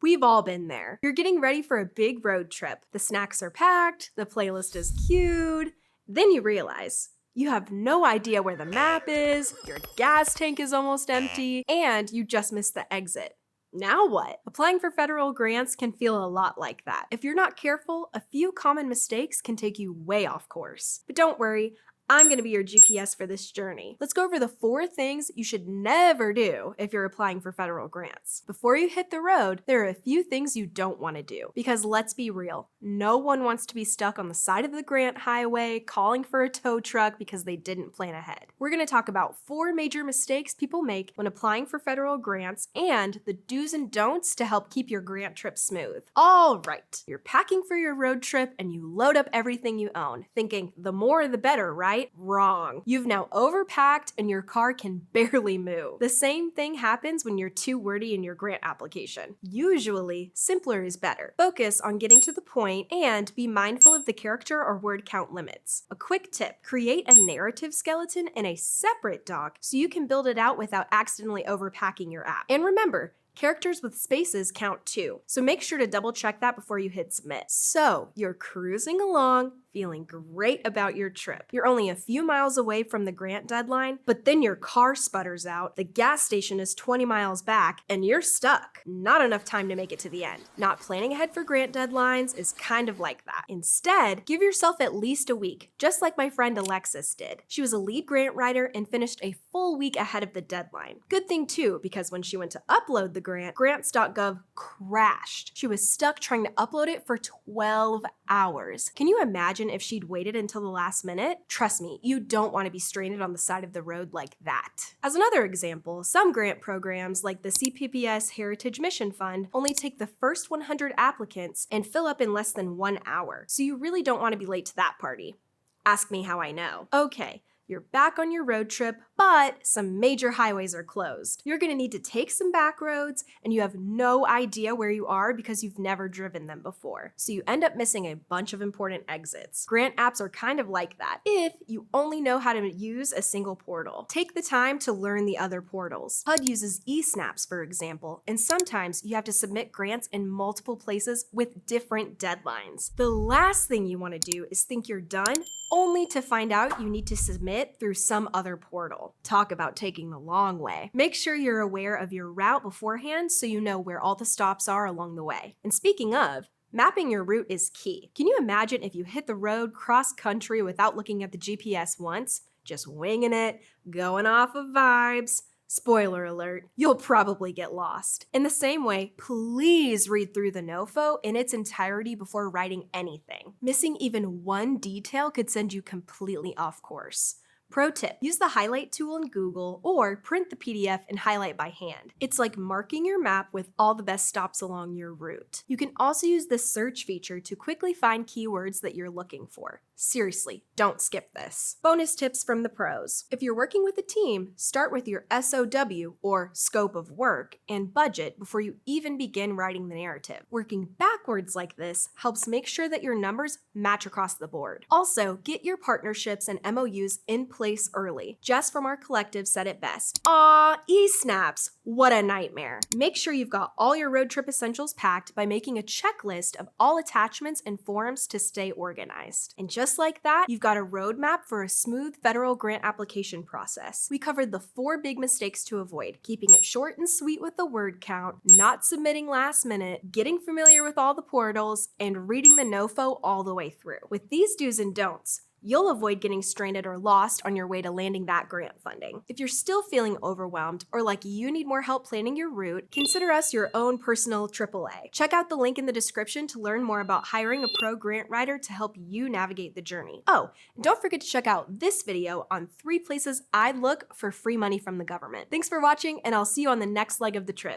We've all been there. You're getting ready for a big road trip. The snacks are packed, the playlist is queued. Then you realize you have no idea where the map is, your gas tank is almost empty, and you just missed the exit. Now what? Applying for federal grants can feel a lot like that. If you're not careful, a few common mistakes can take you way off course. But don't worry, I'm gonna be your GPS for this journey. Let's go over the 4 things you should never do if you're applying for federal grants. Before you hit the road, there are a few things you don't wanna do. Because let's be real, no one wants to be stuck on the side of the grant highway calling for a tow truck because they didn't plan ahead. We're gonna talk about 4 major mistakes people make when applying for federal grants and the do's and don'ts to help keep your grant trip smooth. All right, you're packing for your road trip and you load up everything you own, thinking the more the better, right? Wrong. You've now overpacked and your car can barely move. The same thing happens when you're too wordy in your grant application. Usually, simpler is better. Focus on getting to the point and be mindful of the character or word count limits. A quick tip, create a narrative skeleton in a separate doc so you can build it out without accidentally overpacking your app. And remember, characters with spaces count too, so make sure to double check that before you hit submit. So you're cruising along, feeling great about your trip. You're only a few miles away from the grant deadline, but then your car sputters out, the gas station is 20 miles back, and you're stuck. Not enough time to make it to the end. Not planning ahead for grant deadlines is kind of like that. Instead, give yourself at least a week, just like my friend Alexis did. She was a lead grant writer and finished a full week ahead of the deadline. Good thing too, because when she went to upload the grant, grants.gov crashed. She was stuck trying to upload it for 12 hours. Can you imagine if she'd waited until the last minute? Trust me, you don't want to be stranded on the side of the road like that. As another example, some grant programs like the CPPS Heritage Mission Fund only take the first 100 applicants and fill up in less than 1 hour, so you really don't want to be late to that party. Ask me how I know. Okay. You're back on your road trip, but some major highways are closed. You're gonna need to take some back roads, and you have no idea where you are because you've never driven them before. So you end up missing a bunch of important exits. Grant apps are kind of like that, if you only know how to use a single portal. Take the time to learn the other portals. HUD uses eSnaps, for example, and sometimes you have to submit grants in multiple places with different deadlines. The last thing you wanna do is think you're done, only to find out you need to submit through some other portal. Talk about taking the long way. Make sure you're aware of your route beforehand so you know where all the stops are along the way. And speaking of, mapping your route is key. Can you imagine if you hit the road cross country without looking at the GPS once? Just winging it, going off of vibes. Spoiler alert, you'll probably get lost. In the same way, please read through the NOFO in its entirety before writing anything. Missing even one detail could send you completely off course. Pro tip, use the highlight tool in Google or print the PDF and highlight by hand. It's like marking your map with all the best stops along your route. You can also use the search feature to quickly find keywords that you're looking for. Seriously, don't skip this. Bonus tips from the pros. If you're working with a team, start with your SOW or scope of work and budget before you even begin writing the narrative. Working backwards like this helps make sure that your numbers match across the board. Also, get your partnerships and MOUs in place early. Jess from our collective said it best. Aw, eSnaps, what a nightmare. Make sure you've got all your road trip essentials packed by making a checklist of all attachments and forms to stay organized. And just like that, you've got a roadmap for a smooth federal grant application process. We covered the 4 big mistakes to avoid: keeping it short and sweet with the word count, not submitting last minute, getting familiar with all the portals, and reading the NOFO all the way through. With these do's and don'ts, you'll avoid getting stranded or lost on your way to landing that grant funding. If you're still feeling overwhelmed or like you need more help planning your route, consider us your own personal AAA. Check out the link in the description to learn more about hiring a pro grant writer to help you navigate the journey. Oh, and don't forget to check out this video on 3 places I'd look for free money from the government. Thanks for watching, and I'll see you on the next leg of the trip.